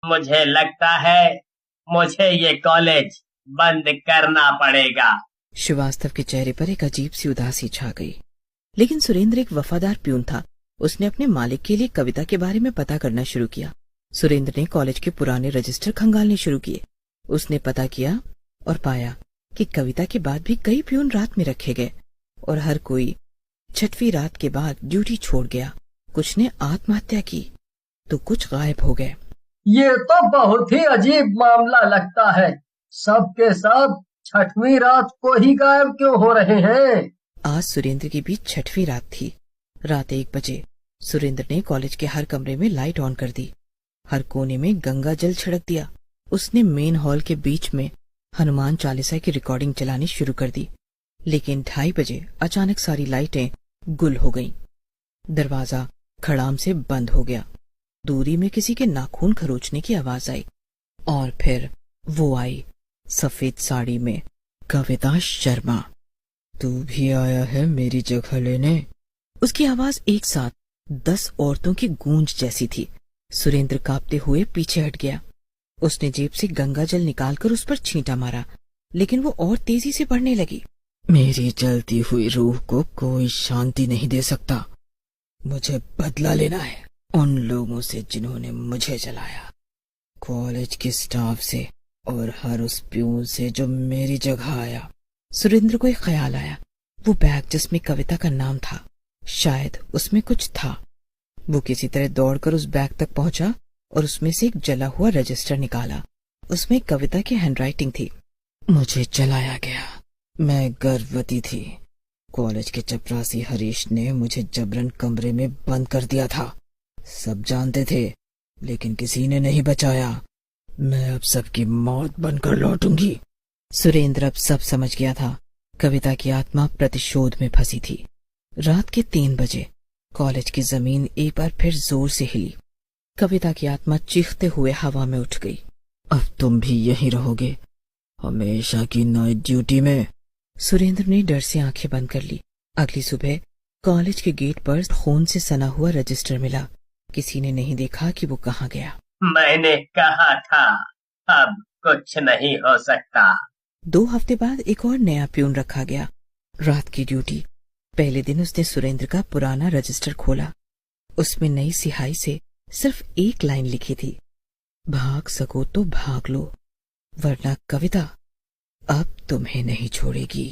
मुझे लगता है मुझे ये कॉलेज बंद करना पड़ेगा। श्रीवास्तव के चेहरे पर एक अजीब सी उदासी छा गई। लेकिन सुरेंद्र एक वफादार प्यून था। उसने अपने मालिक के लिए कविता के बारे में पता करना शुरू किया। सुरेंद्र ने कॉलेज के पुराने रजिस्टर खंगालने शुरू किए। उसने पता किया और पाया कि कविता के बाद भी कई प्यून रात में रखे गए और हर कोई 6वीं रात के बाद ड्यूटी छोड़ गया। कुछ ने आत्महत्या की तो कुछ गायब हो गए। ये तो बहुत ही अजीब मामला लगता है। सब के सब 6वीं रात को ही गायब क्यों हो रहे हैं? आज सुरेंद्र की भी 6वीं रात थी। रात 1 बजे सुरेंद्र ने कॉलेज के हर कमरे में लाइट ऑन कर दी। हर कोने में गंगा जल छिड़क दिया। उसने मेन हॉल के बीच में हनुमान चालीसा की रिकॉर्डिंग चलानी शुरू कर दी। लेकिन 2:30 बजे अचानक सारी लाइटें गुल हो गईं। दरवाजा खड़ाम से बंद हो गया। दूरी में किसी के नाखून खरोचने की आवाज आई और फिर वो आई, सफेद साड़ी में, कविता शर्मा। तू भी आया है मेरी जगह लेने? उसकी आवाज एक साथ 10 औरतों की गूंज जैसी थी। सुरेंद्र कांपते हुए पीछे हट गया। उसने जेब से गंगा जल निकालकर उस पर छींटा मारा, लेकिन वो और तेजी से बढ़ने लगी। मेरी जलती हुई रूह को कोई शांति नहीं दे सकता। मुझे बदला लेना है उन लोगों से जिन्होंने मुझे जलाया, कॉलेज के स्टाफ से और हर उस प्यून से जो मेरी जगह आया। सुरेंद्र को एक ख्याल आया। वो बैग जिसमें कविता का नाम था, शायद उसमें कुछ था। वो किसी तरह दौड़कर उस बैग तक पहुंचा और उसमें से एक जला हुआ रजिस्टर निकाला। उसमें कविता की हैंडराइटिंग थी। मुझे जलाया गया। मैं गर्भवती थी। कॉलेज के चपरासी हरीश ने मुझे जबरन कमरे में बंद कर दिया था। सब जानते थे, लेकिन किसी ने नहीं बचाया। मैं अब सबकी मौत बनकर लौटूंगी। सुरेंद्र अब सब समझ गया था। कविता की आत्मा प्रतिशोध में फंसी थी। रात के 3 बजे कॉलेज की जमीन एक बार फिर जोर से हिली। कविता की आत्मा चीखते हुए हवा में उठ गई। अब तुम भी यहीं रहोगे, हमेशा की नाइट ड्यूटी में। सुरेंद्र ने डर से आंखें बंद कर ली। अगली सुबह कॉलेज के गेट पर खून से सना हुआ रजिस्टर मिला। किसी ने नहीं देखा कि वो कहाँ गया। मैंने कहा था अब कुछ नहीं हो सकता। 2 हफ्ते बाद एक और नया प्यून रखा गया। रात की ड्यूटी। पहले दिन उसने सुरेंद्र का पुराना रजिस्टर खोला। उसमें नई सिहाई से सिर्फ एक लाइन लिखी थी, भाग सको तो भाग लो, वरना कविता अब तुम्हें नहीं छोड़ेगी।